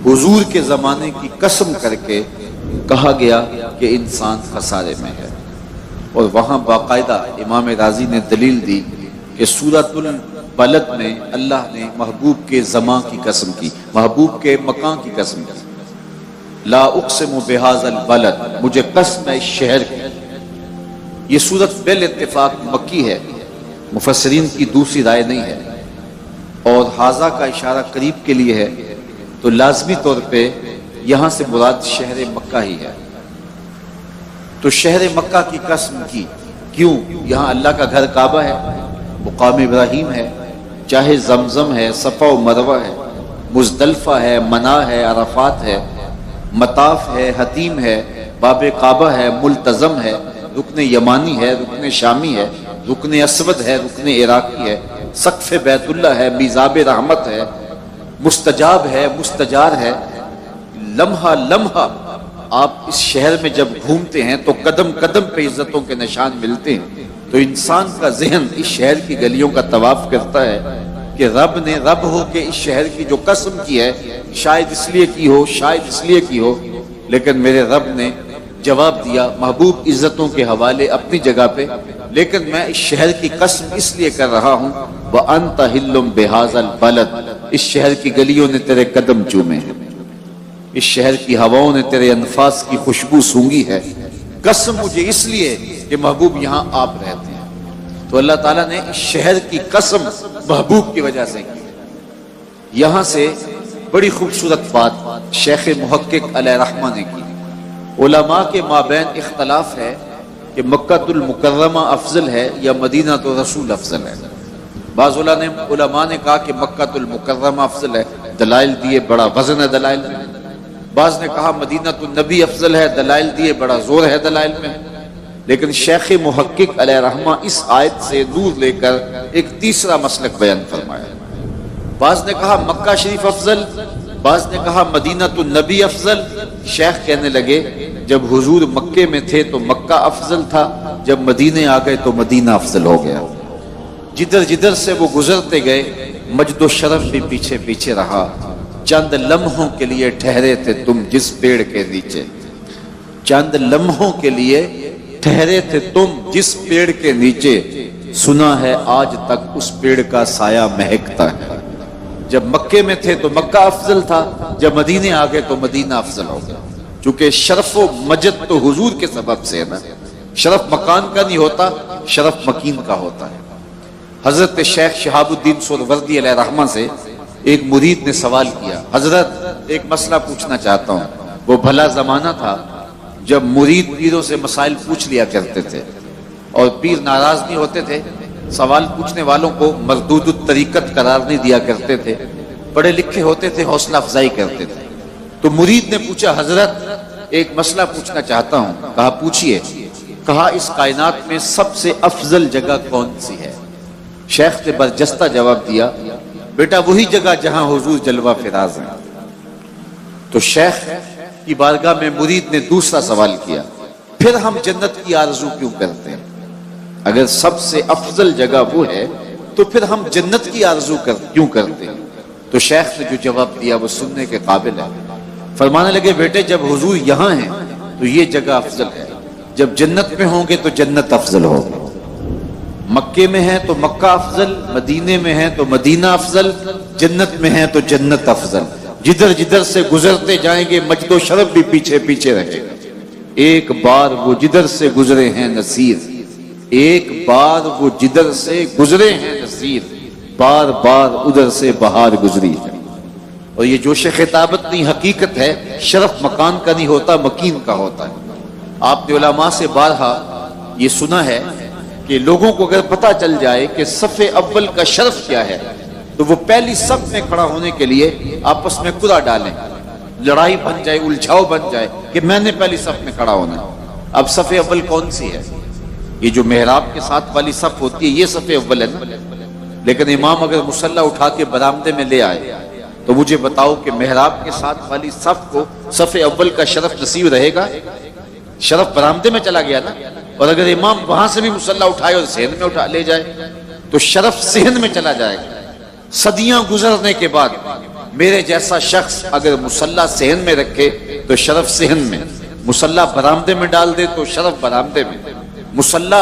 حضور کے زمانے کی قسم کر کے کہا گیا کہ انسان خسارے میں ہے، اور وہاں باقاعدہ امام رازی نے دلیل دی کہ سورۃ البلد میں اللہ نے محبوب کے زمان کی قسم کی، محبوب کے مکان کی قسم کی، لا اقسم بہذا البلد، مجھے قسم ہے اس شہر کی۔ یہ سورت بال اتفاق مکی ہے، مفسرین کی دوسری رائے نہیں ہے، اور حاذا کا اشارہ قریب کے لیے ہے، تو لازمی طور پہ یہاں سے مراد شہر مکہ ہی ہے۔ تو شہر مکہ کی قسم کی، کیوں؟ یہاں اللہ کا گھر کعبہ ہے، مقام ابراہیم ہے، چاہے زمزم ہے، صفا و مروہ ہے، مزدلفہ ہے، منا ہے، عرفات ہے، مطاف ہے، حتیم ہے، باب کعبہ ہے، ملتزم ہے، رکن یمانی ہے، رکن شامی ہے، رکن اسود ہے، رکن عراقی ہے، سقف بیت اللہ ہے، میزاب رحمت ہے، مستجاب ہے، مستجار ہے۔ لمحہ لمحہ آپ اس شہر میں جب گھومتے ہیں تو قدم قدم پہ عزتوں کے نشان ملتے ہیں، تو انسان کا ذہن اس شہر کی گلیوں کا طواف کرتا ہے کہ رب نے رب ہو کے اس شہر کی جو قسم کی ہے، شاید اس لیے کی ہو، شاید اس لیے کی ہو، لیکن میرے رب نے جواب دیا، محبوب عزتوں کے حوالے اپنی جگہ پہ، لیکن میں اس شہر کی قسم اس لیے کر رہا ہوں، وَأَنْتَ حِلٌّ بِهَذَا الْبَلَدِ، اس شہر کی گلیوں نے تیرے قدم چومے ہیں، اس شہر کی ہواؤں نے تیرے انفاس کی خوشبو سونگھی ہے، قسم مجھے اس لیے کہ محبوب یہاں آپ رہتے ہیں۔ تو اللہ تعالیٰ نے اس شہر کی قسم محبوب کی وجہ سے کی۔ یہاں سے بڑی خوبصورت بات شیخ محقق علیہ رحمہ نے کی، علماء کے مابین اختلاف ہے کہ مکہ المکرمہ افضل ہے یا مدینہ تو رسول افضل ہے۔ بعض علماء نے کہا کہ مکہ المکرمہ افضل ہے، دلائل دیے، بڑا وزن ہے دلائل میں۔ بعض نے کہا مدینہ النبی افضل ہے، دلائل دیے، بڑا زور ہے دلائل میں۔ لیکن شیخ محقق علیہ رحمہ اس آیت سے دور لے کر ایک تیسرا مسلک بیان فرمایا۔ بعض نے کہا مکہ شریف افضل، بعض نے کہا مدینہ النبی افضل۔ شیخ کہنے لگے جب حضور مکے میں تھے تو مکہ افضل تھا، جب مدینے آ گئے تو مدینہ افضل ہو گیا۔ جدھر جدھر سے وہ گزرتے گئے مجد و شرف بھی پیچھے پیچھے رہا۔ چند لمحوں کے لیے ٹھہرے تھے تم جس پیڑ کے نیچے، چند لمحوں کے لیے ٹھہرے تھے تم جس پیڑ کے نیچے، سنا ہے آج تک اس پیڑ کا سایہ مہکتا ہے۔ جب مکے میں تھے تو مکہ افضل تھا، جب مدینے آ گئے تو مدینہ افضل ہو گیا، چونکہ شرف و مجد تو حضور کے سبب سے ہے نا۔ شرف مکان کا نہیں ہوتا، شرف مکین کا ہوتا ہے۔ حضرت شیخ شہاب الدین سہروردی علیہ رحمہ سے ایک مرید نے سوال کیا، حضرت ایک مسئلہ پوچھنا چاہتا ہوں۔ وہ بھلا زمانہ تھا جب مرید پیروں سے مسائل پوچھ لیا کرتے تھے، اور پیر ناراض نہیں ہوتے تھے، سوال پوچھنے والوں کو مردود الطریقت قرار نہیں دیا کرتے تھے، پڑھے لکھے ہوتے تھے، حوصلہ افزائی کرتے تھے۔ تو مرید نے پوچھا حضرت ایک مسئلہ پوچھنا چاہتا ہوں۔ کہا پوچھئے۔ کہا اس کائنات میں سب سے افضل جگہ کون سی ہے؟ شیخ نے برجستہ جواب دیا، بیٹا وہی جگہ جہاں حضور جلوہ فراز ہیں۔ تو شیخ کی بارگاہ میں مرید نے دوسرا سوال کیا، پھر ہم جنت کی آرزو کیوں کرتے ہیں؟ اگر سب سے افضل جگہ وہ ہے تو پھر ہم جنت کی آرزو کیوں کرتے ہیں؟ تو شیخ نے جو جواب دیا وہ سننے کے قابل ہے۔ فرمانے لگے بیٹے جب حضور یہاں ہیں تو یہ جگہ افضل ہے، جب جنت میں ہوں گے تو جنت افضل ہوگی۔ مکے میں ہیں تو مکہ افضل، مدینے میں ہیں تو مدینہ افضل، جنت میں ہیں تو جنت افضل۔ جدھر جدھر سے گزرتے جائیں گے مجد و شرف بھی پیچھے پیچھے رہے گا۔ ایک بار وہ جدھر سے گزرے ہیں نصیر، ایک بار وہ جدھر سے گزرے ہیں نصیر، بار بار ادھر سے بہار گزری ہے۔ اور یہ جوش خطابت نہیں، حقیقت ہے، شرف مکان کا نہیں ہوتا، مکین کا ہوتا ہے۔ آپ نے علماء سے بارہا یہ سنا ہے کہ لوگوں کو اگر پتہ چل جائے کہ صف اول کا شرف کیا ہے تو وہ پہلی صف میں کھڑا ہونے کے لیے آپس میں قرعہ ڈالیں، لڑائی بن جائے، الجھاؤ بن جائے کہ میں نے پہلی صف میں کھڑا ہونا ہے۔ اب صف اول کون سی ہے؟ یہ جو محراب کے ساتھ والی صف ہوتی ہے یہ صف اول ہے نا۔ لیکن امام اگر مصلی اٹھا کے برآمدے میں لے آئے تو مجھے بتاؤ کہ محراب کے ساتھ والی صف کو صف اول کا شرف نصیب رہے گا؟ شرف برآمدے میں چلا گیا نا۔ اور اگر امام وہاں سے بھی مصلی اٹھائے اور صحن میں اٹھا لے جائے تو شرف صحن میں چلا جائے گا۔ صدیاں گزرنے کے بعد میرے جیسا شخص اگر مصلی صحن میں رکھے تو شرف صحن میں، مصلی برآمدے میں ڈال دے تو شرف برآمدے میں، مصلی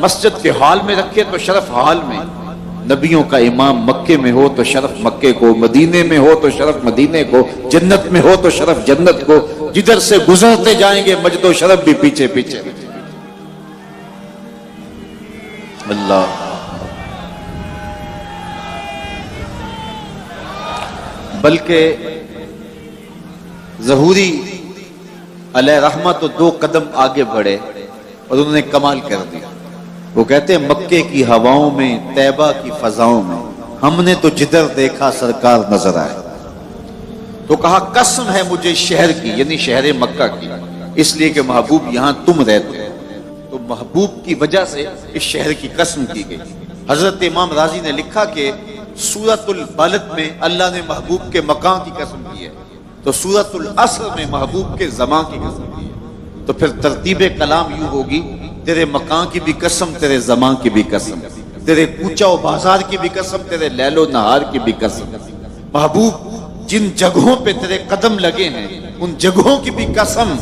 مسجد کے ہال میں رکھے تو شرف ہال میں، نبیوں کا امام مکے میں ہو تو شرف مکے کو، مدینے میں ہو تو شرف مدینے کو، جنت میں ہو تو شرف جنت کو، جدھر سے گزرتے جائیں گے مجد و شرف بھی پیچھے پیچھے۔ اللہ بلکہ ظہوری علیہ رحمت تو 2 قدم آگے بڑھے اور انہوں نے کمال کر دیا۔ وہ کہتے ہیں مکے کی ہواؤں میں، طیبہ کی فضاؤں میں ہم نے تو جدھر دیکھا سرکار نظر آئے، تو کہا قسم ہے مجھے شہر کی، یعنی شہر مکہ کی، اس لیے کہ محبوب یہاں تم رہتے ہو، تو محبوب کی وجہ سے اس شہر کی قسم کی گئی۔ حضرت امام رازی نے لکھا کہ سورۃ البلد میں اللہ نے محبوب کے مکان کی قسم کی ہے، تو سورۃ العصر میں محبوب کے زمان کی قسم کی ہے، تو پھر ترتیب کلام یوں ہوگی، تیرے مکان کی بھی قسم، تیرے زمان کی بھی قسم، تیرے کوچہ و بازار کی بھی قسم، تیرے لیل و نہار کی بھی قسم۔ محبوب جن جگہوں پہ تیرے قدم لگے ہیں ان جگہوں کی بھی قسم،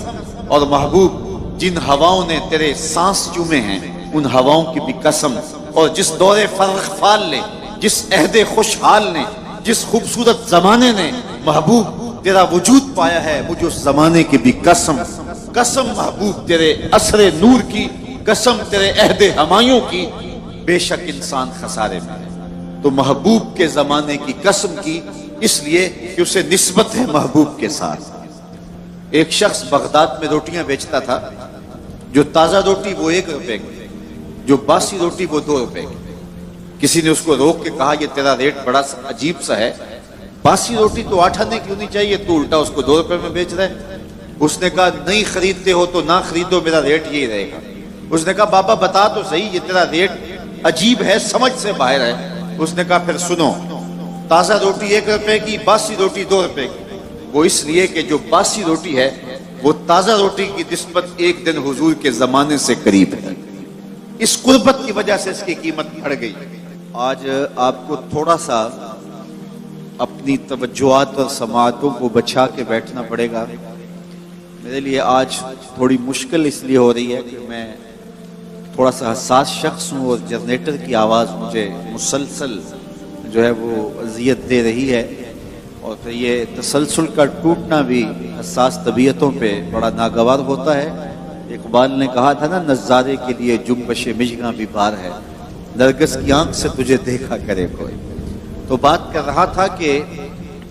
اور محبوب جن ہواؤں نے تیرے سانس چومے ہیں ان ہواؤں کی بھی قسم، اور جس دور فرخ فال نے، جس عہد خوشحال نے، جس خوبصورت زمانے نے محبوب تیرا وجود پایا ہے، مجھے اس زمانے کی بھی قسم، قسم محبوب تیرے عصر نور کی، قسم تیرے عہد ہمایوں کی، بے شک انسان خسارے میں ہے۔ تو محبوب کے زمانے کی قسم کی اس لیے کہ اسے نسبت ہے محبوب کے ساتھ۔ ایک شخص بغداد میں روٹیاں بیچتا تھا، جو تازہ روٹی وہ 1 روپے کی، جو باسی روٹی وہ 2 روپے کی۔ کسی نے اس کو روک کے کہا یہ تیرا ریٹ بڑا عجیب سا ہے، باسی روٹی تو 8 آنے کی ہونی چاہیے، تو الٹا اس کو 2 روپے میں بیچ رہا ہے۔ اس نے کہا نہیں خریدتے ہو تو نہ خریدو، میرا ریٹ یہی رہے گا۔ اس نے کہا بابا بتا تو صحیح، یہ تیرا ریٹ عجیب ہے، سمجھ سے باہر ہے۔ اس نے کہا پھر سنو، تازہ روٹی 1 روپے کی، باسی روٹی 2 روپے کی۔ وہ اس لیے کہ جو باسی روٹی ہے وہ تازہ روٹی کی نسبت 1 دن حضور کے زمانے سے قریب ہے، اس قربت کی وجہ سے اس کی قیمت بڑھ گئی۔ آج آپ کو تھوڑا سا اپنی توجہات اور سماعتوں کو بچا کے بیٹھنا پڑے گا۔ میرے لیے آج تھوڑی مشکل اس لیے ہو رہی ہے کہ میں تھوڑا سا حساس شخص ہوں، اور جنریٹر کی آواز مجھے مسلسل جو ہے وہ اذیت دے رہی ہے، اور پھر یہ تسلسل کا ٹوٹنا بھی حساس طبیعتوں پہ بڑا ناگوار ہوتا ہے۔ اقبال نے کہا تھا نا، نظارے کے لیے جنبش مژگاں بھی بار ہے، نرگس کی آنکھ سے تجھے دیکھا کرے کوئی۔ تو بات کر رہا تھا کہ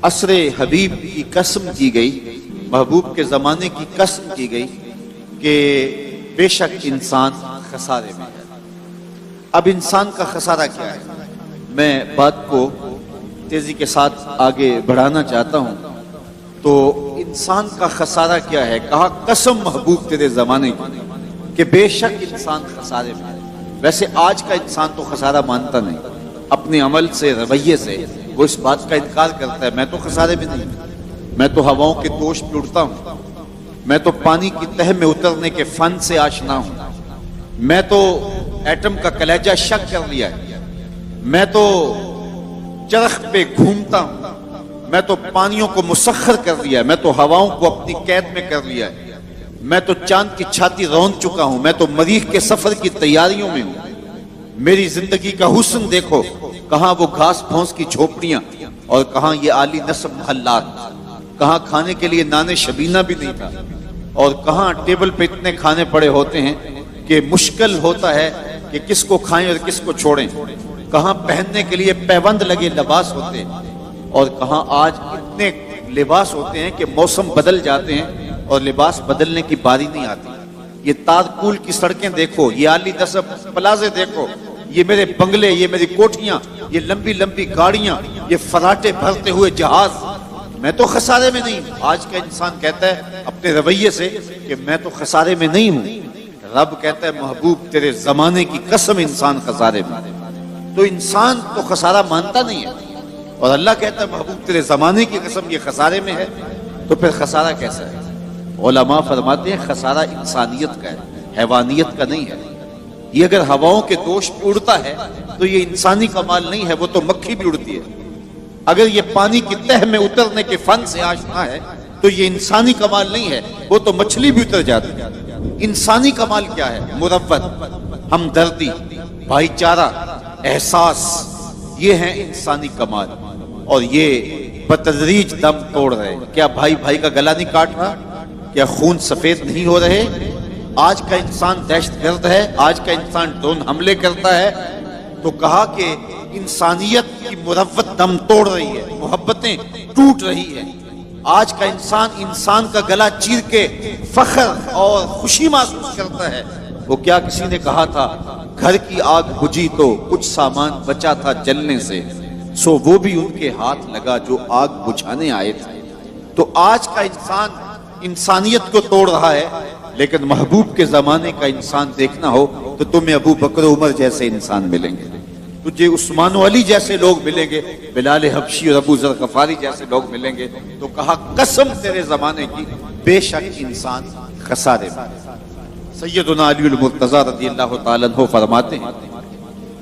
عصر حبیب کی قسم کی گئی، محبوب کے زمانے کی قسم کی گئی کہ بے شک انسان خسارے میں ہے۔ اب انسان کا خسارہ کیا ہے؟ میں بات کو تیزی کے ساتھ آگے بڑھانا چاہتا ہوں۔ تو انسان کا خسارہ کیا ہے؟ کہا قسم محبوب تیرے زمانے کی کہ بے شک انسان خسارے میں ہے۔ ویسے آج کا انسان تو خسارہ مانتا نہیں، اپنے عمل سے، رویے سے وہ اس بات کا انکار کرتا ہے میں تو خسارے میں نہیں، میں تو ہواؤں کے دوش پہ اڑتا ہوں، میں تو پانی کی تہ میں اترنے کے فن سے آشنا ہوں، میں تو ایٹم کا کلیجہ شک کر لیا ہے، میں تو چرخ پہ گھومتا ہوں، میں تو پانیوں کو مسخر کر لیا ہے، میں تو ہواؤں کو اپنی قید میں کر لیا ہے، میں تو چاند کی چھاتی روند چکا ہوں، میں تو مریخ کے سفر کی تیاریوں میں ہوں۔ میری زندگی کا حسن دیکھو، کہاں وہ گھاس پھونس کی جھوپڑیاں اور کہاں یہ عالی نصب محلات، کہاں کھانے کے لیے نان شبینہ بھی نہیں تھا، اور کہاں ٹیبل پہ اتنے کھانے پڑے ہوتے ہیں کہ مشکل ہوتا ہے کہ کس کو کھائیں اور کس کو چھوڑیں، کہاں پہننے کے لیے پیوند لگے لباس ہوتے ہیں، اور کہاں آج اتنے لباس ہوتے ہیں کہ موسم بدل جاتے ہیں اور لباس بدلنے کی باری نہیں آتی۔ یہ تارکول کی سڑکیں دیکھو، یہ عالی نصب پلازے دیکھو، یہ میرے بنگلے، یہ میری کوٹھیاں، یہ لمبی لمبی گاڑیاں، یہ فراٹے بھرتے ہوئے جہاز، میں تو خسارے میں نہیں ہوں۔ آج کا انسان کہتا ہے اپنے رویے سے کہ میں تو خسارے میں نہیں ہوں، رب کہتا ہے محبوب تیرے زمانے کی قسم انسان خسارے میں۔ تو انسان تو خسارہ مانتا نہیں ہے، اور اللہ کہتا ہے محبوب تیرے زمانے کی قسم یہ خسارے میں ہے، تو پھر خسارہ کیسا ہے؟ علماء فرماتے ہیں خسارہ انسانیت کا ہے، حیوانیت کا نہیں ہے۔ یہ اگر ہواؤں کے دوش پہ اڑتا ہے تو یہ انسانی کمال نہیں ہے، وہ تو مکھی بھی اڑتی ہے، اگر یہ پانی کی تہ میں اترنے کے فن سے آشنا ہے تو یہ انسانی کمال نہیں ہے، وہ تو مچھلی بھی اتر جاتی ہے۔ انسانی کمال کیا ہے؟ مروت، ہمدردی، بھائی چارہ، احساس، یہ ہیں انسانی کمال، اور یہ بتدریج دم توڑ رہے۔ کیا بھائی بھائی کا گلا نہیں کاٹ رہا؟ کیا خون سفید نہیں ہو رہے؟ آج کا انسان دہشت گرد ہے، آج کا انسان ڈرون حملے کرتا ہے، تو کہا کہ انسانیت کی مروت دم توڑ رہی ہے، محبتیں ٹوٹ رہی ہیں۔ آج کا انسان کا گلا چیر کے فخر اور خوشی محسوس کرتا ہے۔ وہ کیا کسی نے کہا تھا، گھر کی آگ بجھی تو کچھ سامان بچا تھا جلنے سے، سو وہ بھی ان کے ہاتھ لگا جو آگ بجھانے آئے تھے۔ تو آج کا انسان انسانیت کو توڑ رہا ہے، لیکن محبوب کے زمانے کا انسان دیکھنا ہو تو تمہیں ابو بکر عمر جیسے انسان ملیں گے، تجھے عثمان و علی جیسے لوگ ملیں گے، بلال حبشی اور ابو ذر غفاری جیسے لوگ ملیں گے۔ تو کہا قسم تیرے زمانے کی، بے شک انسان خسارے میں۔ سیدنا علی المرتضی رضی اللہ تعالیٰ عنہ فرماتے ہیں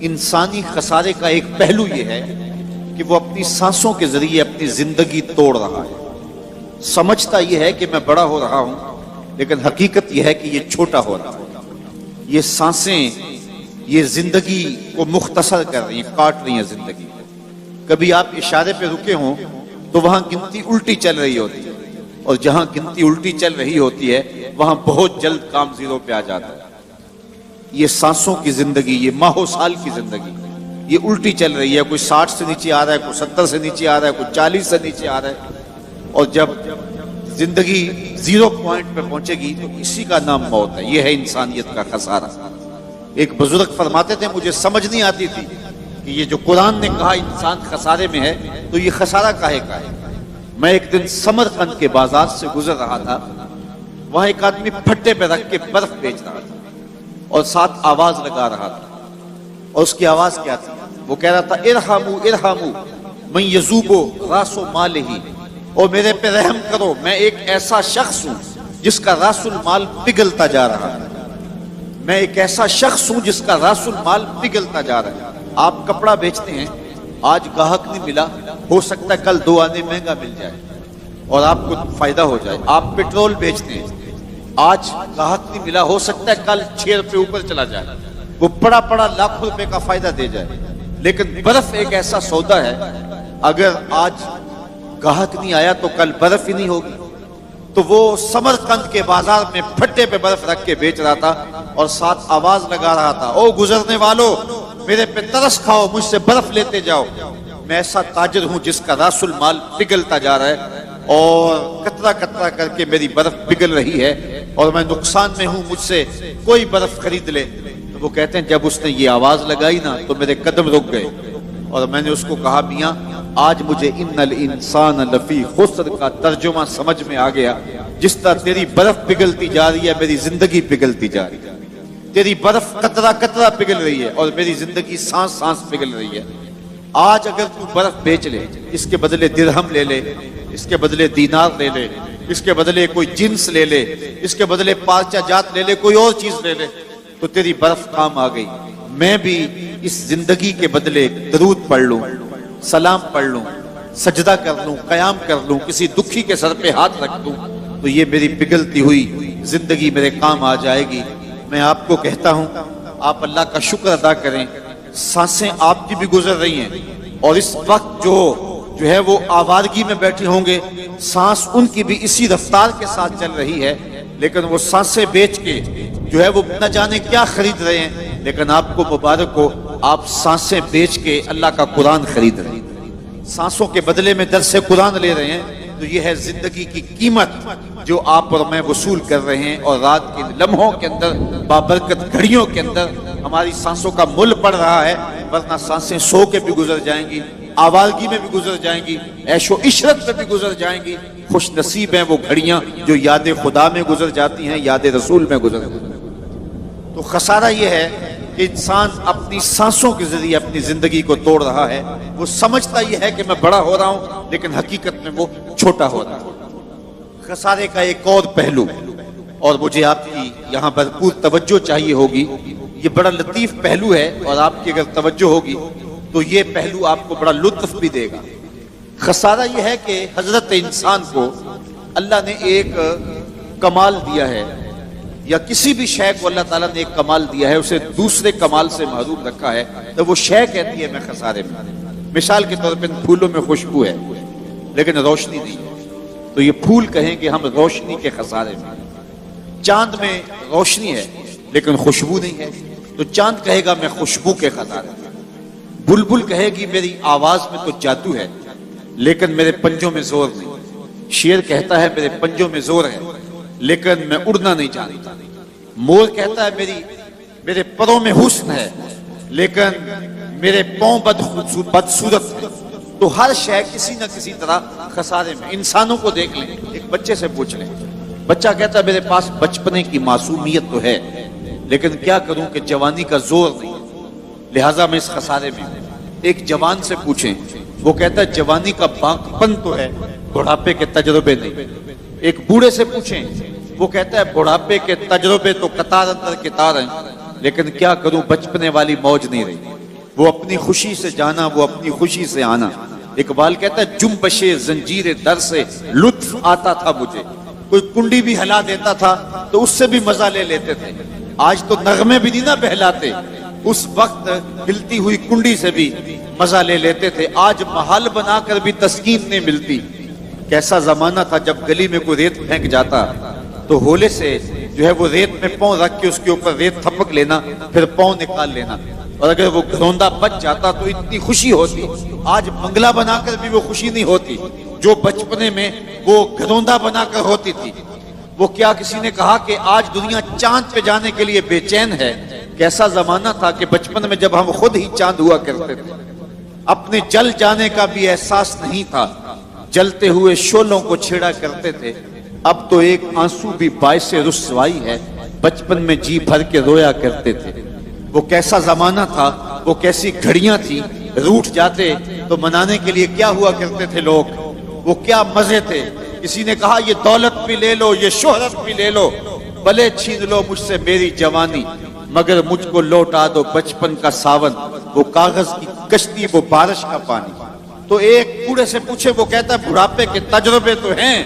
انسانی خسارے کا ایک پہلو یہ ہے کہ وہ اپنی سانسوں کے ذریعے اپنی زندگی توڑ رہا ہے۔ سمجھتا یہ ہے کہ میں بڑا ہو رہا ہوں، لیکن حقیقت یہ ہے کہ یہ چھوٹا ہو رہا ہے۔ یہ سانسیں یہ زندگی کو مختصر کر رہی ہیں، کاٹ رہی ہیں زندگی کو۔ کبھی آپ اشارے پہ رکے ہوں تو وہاں گنتی الٹی چل رہی ہوتی ہے، اور جہاں گنتی الٹی چل رہی ہوتی ہے وہاں بہت جلد کام زیرو پہ آ جاتا ہے۔ یہ سانسوں کی زندگی، یہ ماہو سال کی زندگی، یہ الٹی چل رہی ہے۔ کوئی 60 سے نیچے آ رہا ہے، کوئی 70 سے نیچے آ رہا ہے، کوئی 40 سے نیچے آ رہا ہے، اور جب زندگی زیرو پوائنٹ پہ پہنچے گی تو اسی کا نام موت ہے۔ یہ ہے انسانیت کا خسارہ۔ ایک بزرگ فرماتے تھے مجھے سمجھ نہیں آتی تھی کہ یہ جو قرآن نے کہا انسان خسارے میں ہے تو یہ خسارہ کاہے کا ہے۔ میں ایک دن سمرقند کے بازار سے گزر رہا تھا، وہاں ایک آدمی پھٹے پہ رکھ کے برف بیچ رہا تھا اور ساتھ آواز لگا رہا تھا، اور اس کی آواز کیا تھی؟ وہ کہہ رہا تھا ارحمو ارحمو من یذوب راس مالہ، اور میرے پہ رحم کرو، میں ایک ایسا شخص ہوں جس کا راس المال پگھلتا جا رہا ہے۔ میں ایک ایسا شخص ہوں جس کا راس المال پگھلتا جا رہا ہے۔ آپ کپڑا بیچتے ہیں، آج گاہک نہیں ملا، ہو سکتا ہے کل 2 آنے مہنگا مل جائے اور آپ کو فائدہ ہو جائے۔ آپ پیٹرول بیچتے ہیں، آج گاہک نہیں ملا، ہو سکتا ہے کل 6 روپے اوپر چلا جائے، وہ پڑا لاکھوں روپے کا فائدہ دے جائے۔ لیکن برف ایک ایسا سودا ہے، اگر آج گاہک نہیں آیا تو کل برف ہی نہیں ہوگی۔ تو وہ سمرقند کے بازار میں پھٹے پہ برف رکھ کے بیچ رہا تھا اور ساتھ آواز لگا رہا تھا او گزرنے والو، میرے پہ ترس کھاؤ، مجھ سے برف لیتے جاؤ۔ میں ایسا تاجر ہوں جس کا راس المال پگھلتا جا رہا ہے، اور قطرہ قطرہ کر کے میری برف پگھل رہی ہے، اور میں نقصان میں ہوں، مجھ سے کوئی برف خرید لے۔ تو وہ کہتے ہیں جب اس نے یہ آواز لگائی نا تو میرے قدم رک گئے، اور میں نے اس کو کہا میاں آج مجھے ان الانسان لفی خسر کا ترجمہ سمجھ میں آ گیا۔ جس طرح تیری برف پگھلتی جا رہی ہے میری زندگی پگھلتی جا رہی ہے، تیری برف قطرہ قطرہ پگھل رہی ہے اور میری زندگی سانس سانس پگھل رہی ہے۔ آج اگر تو برف بیچ لے، اس کے بدلے درہم لے لے، اس کے بدلے دینار لے لے، اس کے بدلے کوئی جنس لے لے، اس کے بدلے پارچہ جات لے لے، کوئی اور چیز لے لے، تو تیری برف کام آ گئی۔ میں بھی اس زندگی کے بدلے درود پڑھ لوں، سلام پڑھ لوں، سجدہ کر لوں، قیام کر لوں، کسی دکھی کے سر پہ ہاتھ رکھ دوں، تو یہ میری پگھلتی ہوئی زندگی میرے کام آ جائے گی۔ میں آپ کو کہتا ہوں آپ اللہ کا شکر ادا کریں، سانسیں آپ کی بھی گزر رہی ہیں، اور اس وقت جو ہے وہ آوارگی میں بیٹھے ہوں گے، سانس ان کی بھی اسی رفتار کے ساتھ چل رہی ہے، لیکن وہ سانسیں بیچ کے جو ہے وہ نہ جانے کیا خرید رہے ہیں، لیکن آپ کو مبارک ہو آپ سانسیں بیچ کے اللہ کا قرآن خرید رہے ہیں، سانسوں کے بدلے میں درس قرآن لے رہے ہیں۔ تو یہ ہے زندگی کی قیمت جو آپ اور میں وصول کر رہے ہیں، اور رات کے لمحوں کے اندر، بابرکت گھڑیوں کے اندر ہماری سانسوں کا مل پڑ رہا ہے، ورنہ سانسیں سو کے بھی گزر جائیں گی، آوارگی میں بھی گزر جائیں گی، عیش و عشرت میں بھی گزر جائیں گی۔ خوش نصیب ہیں وہ گھڑیاں جو یاد خدا میں گزر جاتی ہیں، یاد رسول میں گزر جاتی ہیں۔ تو خسارہ یہ ہے کہ انسان اپنی سانسوں کے ذریعے اپنی زندگی کو توڑ رہا ہے۔ وہ سمجھتا یہ ہے کہ میں بڑا ہو رہا ہوں، لیکن حقیقت میں وہ چھوٹا ہو رہا ہے۔ خسارے کا ایک اور پہلو، اور مجھے آپ کی یہاں بھرپور توجہ چاہیے ہوگی، یہ بڑا لطیف پہلو ہے، اور آپ کی اگر توجہ ہوگی تو یہ پہلو آپ کو بڑا لطف بھی دے گا۔ خسارہ یہ ہے کہ حضرت انسان کو اللہ نے ایک کمال دیا ہے، یا کسی بھی شے کو اللہ تعالیٰ نے ایک کمال دیا ہے، اسے دوسرے کمال سے محروم رکھا ہے، تو وہ شے کہتی ہے میں خسارے میں۔ مثال کے طور پہ پھولوں میں خوشبو ہے لیکن روشنی نہیں ہے، تو یہ پھول کہیں کہ ہم روشنی کے خسارے میں۔ چاند میں روشنی ہے لیکن خوشبو نہیں ہے، تو چاند کہے گا میں خوشبو کے خسارے میں۔ بلبل کہے گی میری آواز میں تو جادو ہے لیکن میرے پنجوں میں زور نہیں۔ شیر کہتا ہے میرے پنجوں میں زور ہے لیکن میں اڑنا نہیں جانتا۔ مور کہتا ہے میرے پروں میں حسن ہے لیکن میرے پاؤں بدصورت ہے۔ تو ہر شے کسی نہ کسی طرح خسارے میں۔ انسانوں کو دیکھ لیں، ایک بچے سے پوچھ لیں، بچہ کہتا ہے میرے پاس بچپنے کی معصومیت تو ہے لیکن کیا کروں کہ جوانی کا زور نہیں، لہٰذا میں اس خسارے میں ہوں۔ ایک جوان سے پوچھیں، وہ کہتا ہے جوانی کا بانک پن تو ہے، بڑھاپے کے تجربے نہیں۔ ایک بوڑھے سے پوچھیں، وہ کہتا ہے بڑھاپے کے تجربے تو قطار اندر قطار ہیں لیکن کیا کروں بچپنے والی موج نہیں رہی۔ وہ اپنی خوشی سے جانا، وہ اپنی خوشی سے آنا۔ اقبال کہتا ہے جنبش زنجیر در سے لطف آتا تھا مجھے، کوئی کنڈی بھی ہلا دیتا تھا تو اس سے بھی مزہ لے لیتے تھے۔ آج تو نغمے بھی نہیں نہ بہلاتے، اس وقت ہلتی ہوئی کنڈی سے بھی مزہ لے لیتے تھے۔ آج محل بنا کر بھی تسکین نہیں ملتی۔ کیسا زمانہ تھا جب گلی میں کوئی ریت پھینک جاتا تو ہولے سے جو ہے وہ ریت میں پاؤں رکھ کے اس کے اوپر ریت تھپک لینا، پھر پاؤں نکال لینا، اور اگر وہ گھروندہ بچ جاتا تو اتنی خوشی ہوتی۔ آج بنگلہ بنا کر بھی وہ خوشی نہیں ہوتی جو بچپنے میں وہ گھروندہ بنا کر ہوتی تھی۔ وہ کیا کسی نے کہا کہ آج دنیا چاند پہ جانے کے لیے بے چین ہے؟ کیسا زمانہ تھا کہ بچپن میں جب ہم خود ہی چاند ہوا کرتے تھے، اپنے جل جانے کا بھی احساس نہیں تھا، جلتے ہوئے شعلوں کو چھیڑا کرتے تھے۔ اب تو ایک آنسو بھی باعث رسوائی ہے، بچپن میں جی بھر کے رویا کرتے تھے۔ وہ کیسا زمانہ تھا، وہ کیسی گھڑیاں تھی، روٹھ جاتے تو منانے کے لیے کیا ہوا کرتے تھے لوگ، وہ کیا مزے تھے۔ کسی نے کہا یہ دولت بھی لے لو، یہ شہرت بھی لے لو، بھلے چھین لو مجھ سے میری جوانی، مگر مجھ کو لوٹا دو بچپن کا ساون، وہ کاغذ کی کشتی، وہ بارش کا پانی۔ تو ایک بوڑھے سے پوچھے، وہ کہتا ہے بڑھاپے کے تجربے تو ہیں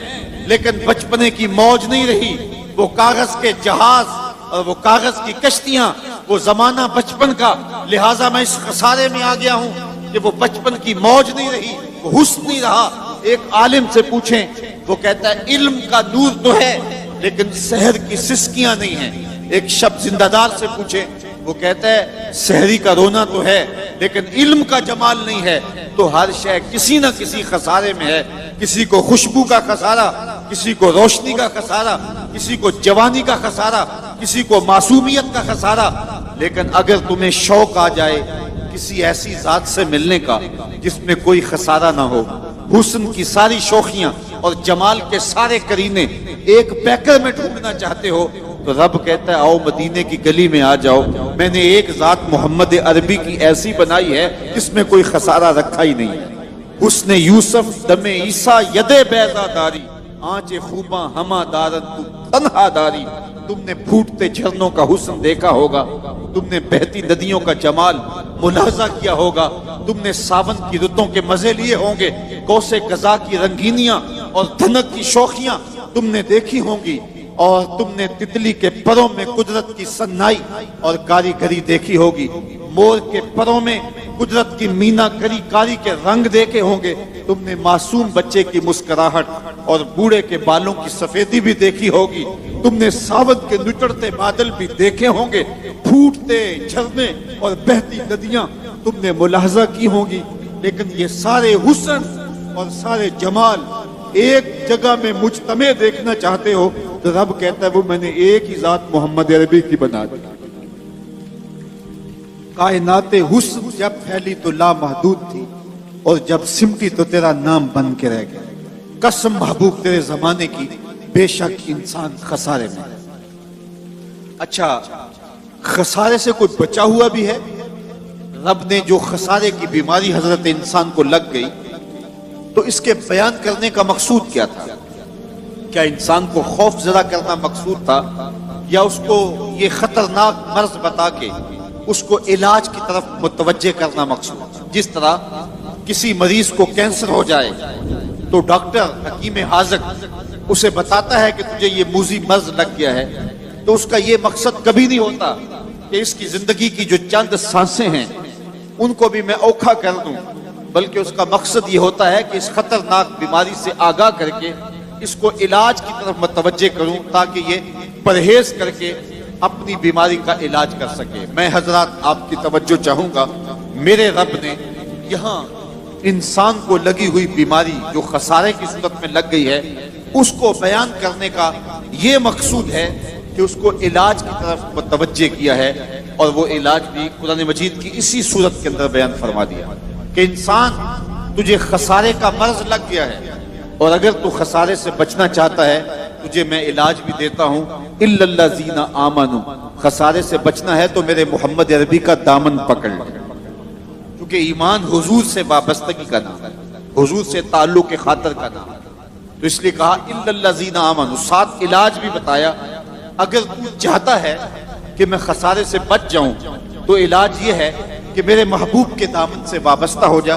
لیکن بچپنے کی موج نہیں رہی۔ وہ کاغذ کے جہاز اور وہ کاغذ کی کشتیاں، وہ زمانہ بچپن کا، لہٰذا میں اس خسارے میں آ گیا ہوں کہ وہ بچپن کی موج نہیں رہی، وہ حسن نہیں رہا۔ ایک عالم سے پوچھیں، وہ کہتا ہے علم کا نور تو ہے لیکن سحر کی سسکیاں نہیں ہیں۔ ایک شب زندہ دار سے پوچھیں، وہ کہتا ہے سحری کا رونا تو ہے لیکن علم کا جمال نہیں ہے۔ تو ہر شے کسی نہ کسی خسارے میں ہے، کسی کو خوشبو کا خسارہ، کسی کو روشنی کا خسارہ، کسی کو جوانی کا خسارہ، کسی کو معصومیت کا خسارہ۔ لیکن اگر تمہیں شوق آ جائے کسی ایسی ذات سے ملنے کا جس میں کوئی خسارہ نہ ہو، حسن کی ساری شوخیاں اور جمال کے سارے کرینے ایک پیکر میں ڈھونڈنا چاہتے ہو، تو رب کہتا ہے آؤ مدینے کی گلی میں آ جاؤ، میں نے ایک ذات محمد عربی کی ایسی بنائی ہے جس میں کوئی خسارہ رکھا ہی نہیں ہے۔ حسن یوسف دم عیسیٰ ید بیضا داری، آنچ خوباں ہما دارن تو تنہا داری۔ تم نے پھوٹتے جھرنوں کا حسن دیکھا ہوگا، تم نے بہتی ندیوں کا جمال ملاحظہ کیا ہوگا، تم نے ساون کی رتوں کے مزے لیے ہوں گے، کوس قضا کی رنگینیاں اور دھنک کی شوخیاں تم نے دیکھی ہوں گی، اور تم نے تتلی کے پروں میں قدرت کی سنائی اور کاریگری دیکھی ہوگی، مور کے پروں میں قدرت کی مینا کاری کے رنگ دیکھے ہوں گے، تم نے معصوم بچے کی مسکراہٹ اور بوڑھے کے بالوں کی سفیدی بھی دیکھی ہوگی، تم نے ساون کے نچڑتے بادل بھی دیکھے ہوں گے، پھوٹتے جھرنے اور بہتی ندیاں تم نے ملاحظہ کی ہوں گی۔ لیکن یہ سارے حسن اور سارے جمال ایک جگہ میں مجتمع دیکھنا چاہتے ہو، تو رب کہتا ہے وہ میں نے ایک ہی ذات محمد عربی کی بنا دی۔ کائنات حسن جب پھیلی تو لامحدود تھی، اور جب سمٹی تو تیرا نام بن کے رہ گیا۔ قسم محبوب تیرے زمانے کی، بے شک انسان خسارے میں۔ اچھا، خسارے سے کوئی بچا ہوا بھی ہے؟ رب نے جو خسارے کی بیماری حضرت انسان کو لگ گئی، تو اس کے بیان کرنے کا مقصود کیا تھا؟ کیا انسان کو خوف زدہ کرنا مقصود تھا، یا اس کو یہ خطرناک مرض بتا کے اس کو علاج کی طرف متوجہ کرنا مقصود تھا؟ جس طرح کسی مریض کو کینسر ہو جائے تو ڈاکٹر حکیم حاذق اسے بتاتا ہے کہ تجھے یہ موذی مرض لگ گیا ہے، تو اس کا یہ مقصد کبھی نہیں ہوتا کہ اس کی زندگی کی جو چند سانسیں ہیں ان کو بھی میں اوکھا کر دوں، بلکہ اس کا مقصد یہ ہوتا ہے کہ اس خطرناک بیماری سے آگاہ کر کے اس کو علاج کی طرف متوجہ کروں تاکہ یہ پرہیز کر کے اپنی بیماری کا علاج کر سکے۔ میں حضرات آپ کی توجہ چاہوں گا، میرے رب نے یہاں انسان کو لگی ہوئی بیماری جو خسارے کی صورت میں لگ گئی ہے اس کو بیان کرنے کا یہ مقصود ہے کہ اس کو علاج کی طرف متوجہ کیا ہے، اور وہ علاج بھی قرآن مجید کی اسی صورت کے اندر بیان فرما دیا کہ انسان تجھے خسارے کا مرض لگ گیا ہے، اور اگر تو خسارے سے بچنا چاہتا ہے تجھے میں علاج بھی دیتا ہوں، الا الذین آمنوا، خسارے سے بچنا ہے تو میرے محمد عربی کا دامن پکڑ لے، کیونکہ ایمان حضور سے وابستگی کا نام ہے، حضور سے تعلق کے خاطر کا نام ہے، تو اس لیے کہا الا الذین آمنوا، ساتھ علاج بھی بتایا۔ اگر تو چاہتا ہے کہ میں خسارے سے بچ جاؤں تو علاج یہ ہے کہ میرے محبوب کے دامن سے وابستہ ہو جا،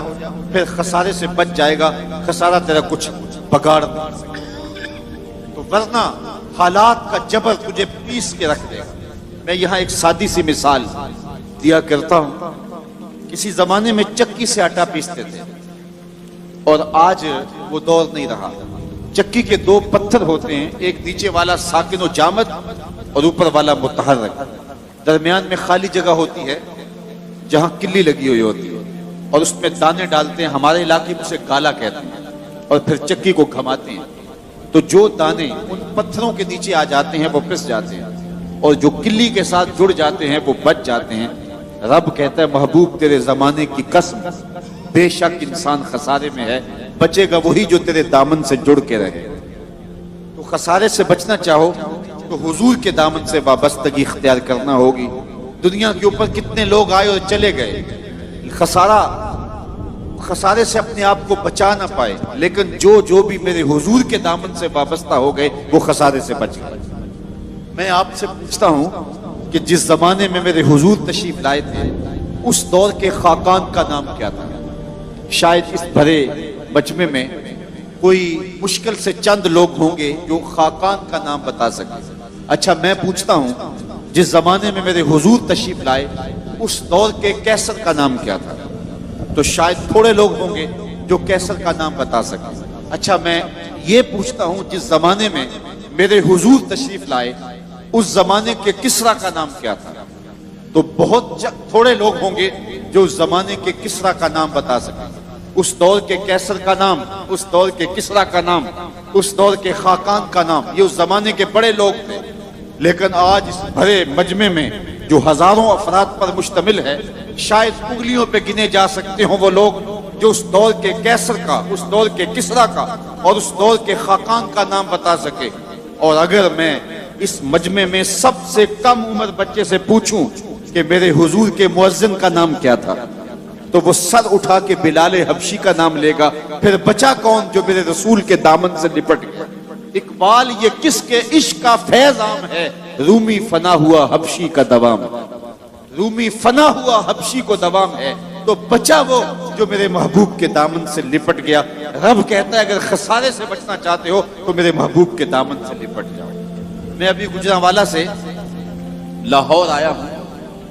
پھر خسارے سے بچ جائے گا، خسارہ تیرا کچھ بگاڑ نہیں سکے، تو ورنہ حالات کا جبر تجھے پیس کے رکھ دے گا۔ میں یہاں ایک سادی سی مثال دیا کرتا ہوں، کسی زمانے میں چکی سے آٹا پیستے تھے اور آج وہ دور نہیں رہا۔ چکی کے دو پتھر ہوتے ہیں، ایک نیچے والا ساکن و جامد اور اوپر والا متحرک، درمیان میں خالی جگہ ہوتی ہے جہاں کلی لگی ہوئی ہوتی ہے، اور اس میں دانے ڈالتے ہیں، ہمارے علاقے میں اسے گالا کہتے ہیں، اور پھر چکی کو گھماتے ہیں، تو جو دانے ان پتھروں کے نیچے آ جاتے ہیں وہ پس جاتے ہیں، اور جو کلی کے ساتھ جڑ جاتے ہیں وہ بچ جاتے ہیں۔ رب کہتا ہے محبوب تیرے زمانے کی قسم، بے شک انسان خسارے میں ہے، بچے گا وہی جو تیرے دامن سے جڑ کے رہے۔ تو خسارے سے بچنا چاہو تو حضور کے دامن سے وابستگی اختیار کرنا ہوگی۔ دنیا کے اوپر کتنے لوگ آئے اور چلے گئے، خسارے سے اپنے آپ کو بچا نہ پائے، لیکن جو بھی میرے حضور کے دامن سے وابستہ ہو گئے وہ خسارے سے بچ گئے۔ میں آپ سے پوچھتا ہوں کہ جس زمانے میں میرے حضور تشریف لائے تھے اس دور کے خاقان کا نام کیا تھا؟ شاید اس بھرے مجمع میں کوئی مشکل سے چند لوگ ہوں گے جو خاقان کا نام بتا سکیں۔ اچھا میں پوچھتا ہوں جس زمانے میں میرے حضور تشریف لائے اس دور کے کیسر کا نام کیا تھا؟ تو شاید تھوڑے لوگ ہوں گے جو کیسر کا نام بتا سکیں۔ اچھا میں یہ پوچھتا ہوں جس زمانے میں میرے حضور تشریف لائے اس زمانے کے کسرا کا نام کیا تھا؟ تو بہت تھوڑے لوگ ہوں گے جو اس زمانے کے کسرا کا نام بتا سکیں۔ اس دور کے کیسر کا نام، اس دور کے کسرا کا نام، اس دور کے خاقان کا نام، یہ اس زمانے کے بڑے لوگ تھے۔ لیکن آج اس بھرے مجمع میں جو ہزاروں افراد پر مشتمل ہے شاید انگلیوں پہ گنے جا سکتے ہوں وہ لوگ جو اس دور کے کیسر کا، اس دور کے کسرا کا اور اس دور کے خاقان کا نام بتا سکے۔ اور اگر میں اس مجمع میں سب سے کم عمر بچے سے پوچھوں کہ میرے حضور کے مؤذن کا نام کیا تھا تو وہ سر اٹھا کے بلال حبشی کا نام لے گا، پھر بچا کون جو میرے رسول کے دامن سے لپٹ گیا۔ اقبال یہ کس کے عشق کا فیض عام ہے، رومی فنا ہوا حبشی کا دوام، رومی فنا ہوا حبشی کو دوام ہے، تو بچا وہ جو میرے محبوب کے دامن سے لپٹ گیا۔ رب کہتا ہے اگر خسارے سے بچنا چاہتے ہو تو میرے محبوب کے دامن سے لپٹ جاؤ۔ میں ابھی گجرانوالہ سے لاہور آیا ہوں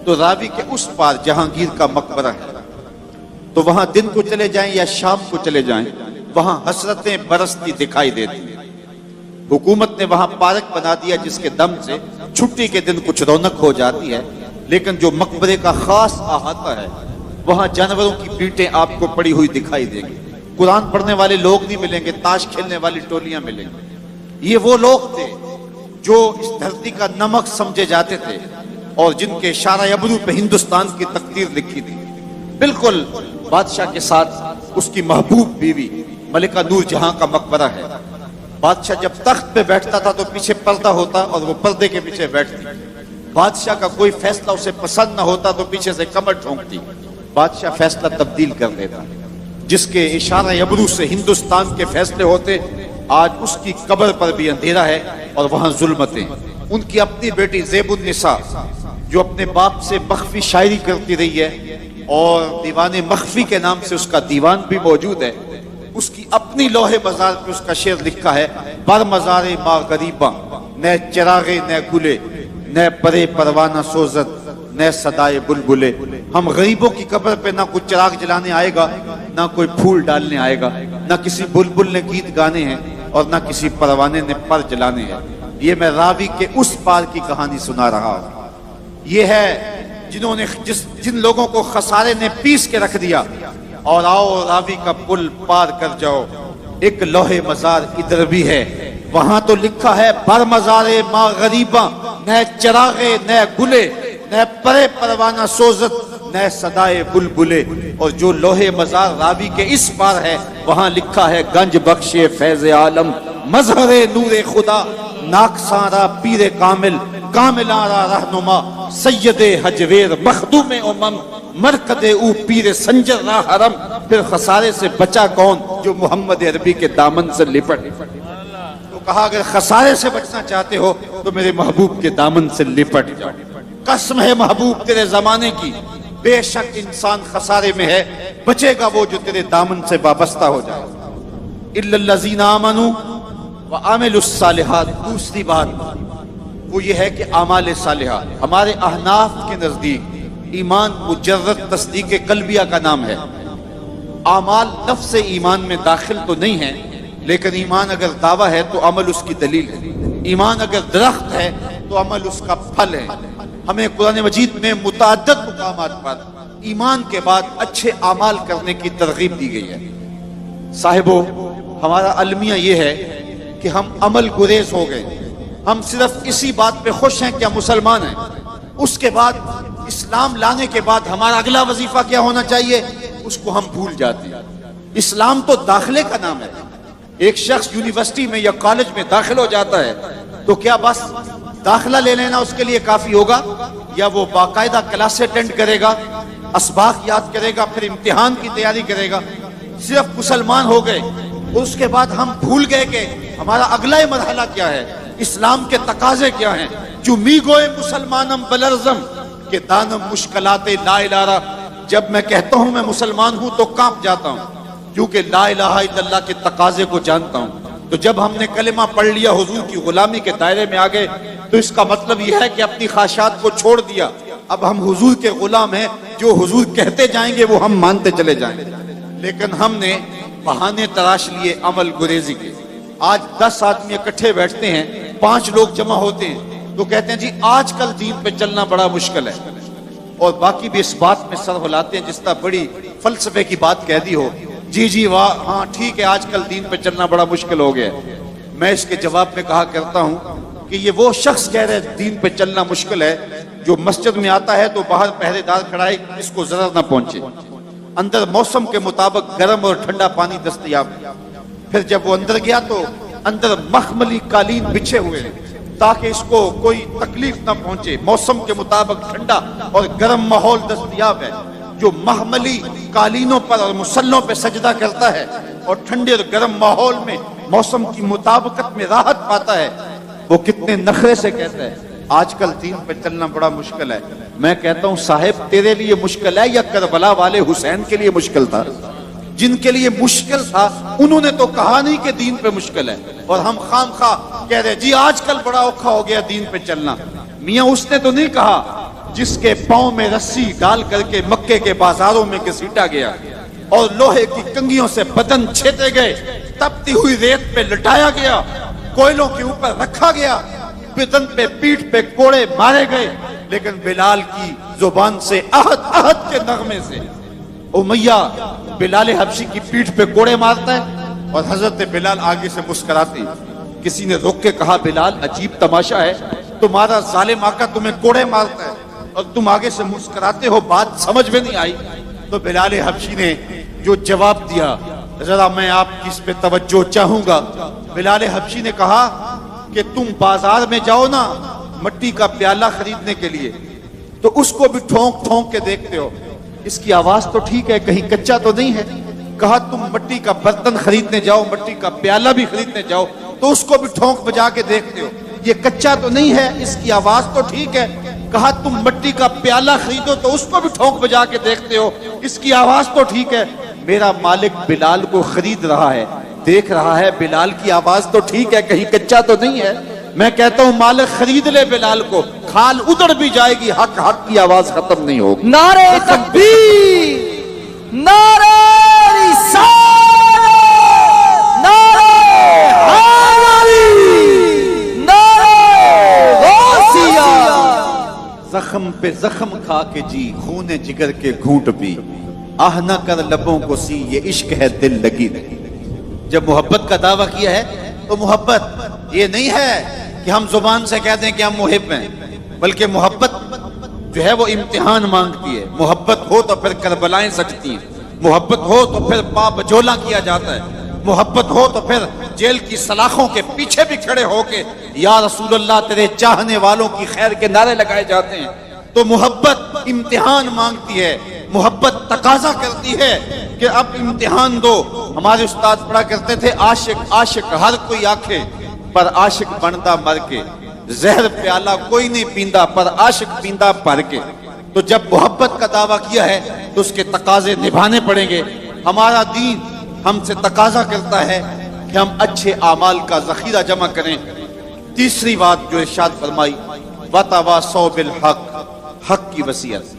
تو راوی کے اس پار جہانگیر کا مقبرہ ہے، تو وہاں دن کو چلے جائیں یا شام کو چلے جائیں وہاں حسرتیں برستی دکھائی دیتی ہیں۔ حکومت نے وہاں پارک بنا دیا جس کے دم سے چھٹی کے دن کچھ رونق ہو جاتی ہے، لیکن جو مقبرے کا خاص احاطہ ہے وہاں جانوروں کی پیٹیں آپ کو پڑی ہوئی دکھائی دیں گی، قرآن پڑھنے والے لوگ نہیں ملیں گے، تاش کھیلنے والی ٹولیاں ملیں گی۔ یہ وہ لوگ تھے جو اس دھرتی کا نمک سمجھے جاتے تھے اور جن کے شارع ابرو پہ ہندوستان کی تقدیر لکھی تھی۔ بالکل بادشاہ کے ساتھ اس کی محبوب بیوی ملکہ نور جہاں کا مقبرہ ہے۔ بادشاہ جب تخت پہ بیٹھتا تھا تو پیچھے پردہ ہوتا اور وہ پردے کے پیچھے بیٹھتی۔ بادشاہ کا کوئی فیصلہ اسے پسند نہ ہوتا تو پیچھے سے کمر ٹھونکتی، بادشاہ فیصلہ تبدیل کر دیتا۔ جس کے اشارہ ابرو سے ہندوستان کے فیصلے ہوتے، آج اس کی قبر پر بھی اندھیرا ہے اور وہاں ظلمتیں۔ ان کی اپنی بیٹی زیب النساء جو اپنے باپ سے مخفی شاعری کرتی رہی ہے، اور دیوان مخفی کے نام سے اس کا دیوان بھی موجود ہے. اس کی اپنی لوح مزار پہ اس کا شعر لکھا ہے: بر مزار ما غریباں نہ چراغے نہ گلے نہ پرے پروانہ سوزت نہ صدائے بلبلے. ہم غریبوں کی قبر پہ نہ کوئی چراغ جلانے آئے گا، نہ کوئی پھول ڈالنے آئے گا، نہ کسی بلبل نے گیت گانے ہیں اور نہ کسی پروانے نے پر جلانے ہیں. یہ میں راوی کے اس پار کی کہانی سنا رہا ہوں. یہ ہے جنہوں نے جن لوگوں کو خسارے نے پیس کے رکھ دیا. اور آؤ راوی کا پل پار کر جاؤ، ایک لوح مزار ادھر بھی ہے، وہاں تو لکھا ہے: بر مزارے ما غریباں نہ چراغے نہ گلے نہ پرے پروانہ سوزت نہ صدائے بلبلے. اور جو لوح مزار راوی کے اس پار ہے وہاں لکھا ہے: گنج بخش فیض عالم مظہر نور خدا ناکسارا پیر کامل کامل آرا رہنما سید حجویر مخدوم امم مرکد او پیر سنجر راہ حرم. پھر خسارے سے بچا کون جو محمد عربی کے دامن سے لپٹ. تو کہا اگر خسارے سے بچنا چاہتے ہو تو میرے محبوب کے دامن سے لپٹ جاؤ. قسم ہے محبوب تیرے زمانے کی، بے شک انسان خسارے میں ہے، بچے گا وہ جو تیرے دامن سے وابستہ ہو جائے. الا الذین آمنوا وعملوا الصالحات. دوسری بات وہ یہ ہے کہ اعمال صالحہ ہمارے احناف کے نزدیک ایمان مجرد تصدیق قلبیہ کا نام ہے. اعمال لفظ ایمان میں داخل تو نہیں ہے، لیکن ایمان اگر دعویٰ ہے تو عمل اس کی دلیل ہے. ایمان اگر درخت ہے تو عمل اس کا پھل ہے. ہمیں قرآن مجید میں متعدد مقامات پر ایمان کے بعد اچھے اعمال کرنے کی ترغیب دی گئی ہے. صاحبو، ہمارا المیہ یہ ہے کہ ہم عمل گریز ہو گئے. ہم صرف اسی بات پہ خوش ہیں کہ ہم مسلمان ہیں. اس کے بعد اسلام لانے کے بعد ہمارا اگلا وظیفہ کیا ہونا چاہیے اس کو ہم بھول جاتے ہیں. اسلام تو داخلے کا نام ہے. ایک شخص یونیورسٹی میں یا کالج میں داخل ہو جاتا ہے تو کیا بس داخلہ لے لینا اس کے لیے کافی ہوگا، یا وہ باقاعدہ کلاس اٹینڈ کرے گا، اسباق یاد کرے گا، پھر امتحان کی تیاری کرے گا؟ صرف مسلمان ہو گئے اس کے بعد ہم بھول گئے کہ ہمارا اگلا مرحلہ کیا ہے، اسلام کے تقاضے کیا ہیں. جو می گوئے مسلمانم بلرزم کہ دانم مشکلات لا الہ. جب میں کہتا ہوں میں مسلمان ہوں تو کانپ جاتا ہوں کیونکہ لا الہ الا اللہ کے تقاضے کو جانتا ہوں. تو جب ہم نے کلمہ پڑھ لیا، حضور کی غلامی کے دائرے میں آ گئے، تو اس کا مطلب یہ ہے کہ اپنی خواہشات کو چھوڑ دیا. اب ہم حضور کے غلام ہیں، جو حضور کہتے جائیں گے وہ ہم مانتے چلے جائیں. لیکن ہم نے بہانے تراش لیے عمل گریزی کے. آج 10 آدمی اکٹھے بیٹھتے ہیں، 5 لوگ جمع ہوتے ہیں تو کہتے ہیں جی آج کل دین پہ چلنا بڑا مشکل ہے، اور باقی بھی اس بات میں سر ہلاتے ہیں جس طرح بڑی فلسفے کی بات کہہ دی ہو. جی واہ، ہاں ٹھیک ہے، آج کل دین پہ چلنا بڑا مشکل ہو گیا. میں اس کے جواب میں کہا کرتا ہوں کہ یہ وہ شخص کہہ رہے دین پہ چلنا مشکل ہے جو مسجد میں آتا ہے تو باہر پہرے دار کھڑائے اس کو ضرر نہ پہنچے، اندر موسم کے مطابق گرم اور ٹھنڈا پانی دستیاب. پھر جب وہ اندر گیا تو اندر مخملی قالین بچھے ہوئے تاکہ اس کو کوئی تکلیف نہ پہنچے. موسم کے مطابق ٹھنڈا اور گرم ماحول دستیاب ہے. جو مخملی قالینوں پر اور مسلوں پہ سجدہ کرتا ہے اور ٹھنڈے اور گرم ماحول میں موسم کی مطابقت میں راحت پاتا ہے، وہ کتنے نخرے سے کہتا ہے آج کل دین پہ چلنا بڑا مشکل ہے. میں کہتا ہوں صاحب تیرے لیے مشکل ہے یا کربلا والے حسین کے لیے مشکل تھا؟ جن کے لیے مشکل تھا انہوں نے تو کہا نہیں کہ دین پہ مشکل ہے، اور ہم خام خواہ کہہ رہے جی آج کل بڑا اوکھا ہو گیا دین پہ چلنا. میاں اس نے تو نہیں کہا جس کے پاؤں میں رسی ڈال کر کے مکے کے بازاروں میں گھسیٹا گیا اور لوہے کی کنگھیوں سے بدن چھیدے گئے، تپتی ہوئی ریت پہ لٹایا گیا، کوئلوں کے اوپر رکھا گیا، بدن پہ پیٹھ پہ کوڑے مارے گئے، لیکن بلال کی زبان سے احد احد کے نغمے سے امیہ بلال حبشی کی پیٹھ پہ کوڑے مارتا ہے اور حضرت بلال آگے سے مسکراتے. کسی نے روک کے کہا بلال عجیب تماشا ہے، تمہارا ظالم آقا تمہیں کوڑے مارتا ہے اور تم آگے سے مسکراتے ہو، بات سمجھ میں نہیں آئی. تو بلال حبشی نے جو جواب دیا ذرا میں آپ کی اس پہ توجہ چاہوں گا. بلال حبشی نے کہا کہ تم بازار میں جاؤ نا مٹی کا پیالہ خریدنے کے لیے تو اس کو بھی ٹھونک ٹھونک کے دیکھتے ہو، اس کی آواز تو ٹھیک ہے کہیں کچا تو نہیں ہے. کہا تم مٹی کا برتن خریدنے جاؤ، مٹی کا پیالہ بھی خریدنے جاؤ تو اس کو بھی ٹھونک بجا کے دیکھتے ہو، یہ کچا تو نہیں ہے، اس کی آواز تو ٹھیک ہے کہا تم مٹی کا پیالہ خریدو تو اس کو بھی ٹھونک بجا کے دیکھتے ہو، اس کی آواز تو ٹھیک ہے۔ میرا مالک بلال کو خرید رہا ہے، دیکھ رہا ہے بلال کی آواز تو ٹھیک ہے، کہیں کچا تو نہیں ہے۔ میں کہتا ہوں مالک خرید لے بلال کو، کھال ادھر بھی جائے گی، حق حق کی آواز ختم نہیں ہوگی۔ نعرہ تکبیر، نعرہ رسالت، نعرہ حیدری، نعرہ غوثیہ۔ زخم پہ زخم کھا کے جی، خون جگر کے گھونٹ پی، آہ نہ کر لبوں کو سی، یہ عشق ہے دل لگی نہیں۔ جب محبت کا دعویٰ کیا ہے تو محبت یہ نہیں ہے کہ ہم زبان سے کہہ دیں کہ ہم محب ہیں، بلکہ محبت جو ہے وہ امتحان مانگتی ہے۔ محبت ہو تو پھر کربلائیں سجتی ہیں، محبت ہو تو پھر پا بجولا کیا جاتا ہے، محبت ہو تو پھر جیل کی سلاخوں کے پیچھے بھی کھڑے ہو کے یا رسول اللہ تیرے چاہنے والوں کی خیر کے نعرے لگائے جاتے ہیں۔ تو محبت امتحان مانگتی ہے، محبت تقاضا کرتی ہے کہ اب امتحان دو۔ ہمارے استاد پڑھا کرتے تھے عاشق عاشق ہر کوئی آنکھیں، پر عاشق بنتا مر کے، زہر پیالہ کوئی نہیں پیندا پر عاشق پیندا بھر کے۔ تو جب محبت کا دعویٰ کیا ہے تو اس کے تقاضے نبھانے پڑیں گے۔ ہمارا دین ہم سے تقاضا کرتا ہے کہ ہم اچھے اعمال کا ذخیرہ جمع کریں۔ تیسری بات جو ارشاد فرمائی، وَتَوَاصَوْا بِالْحَقِّ، حق کی وصیت۔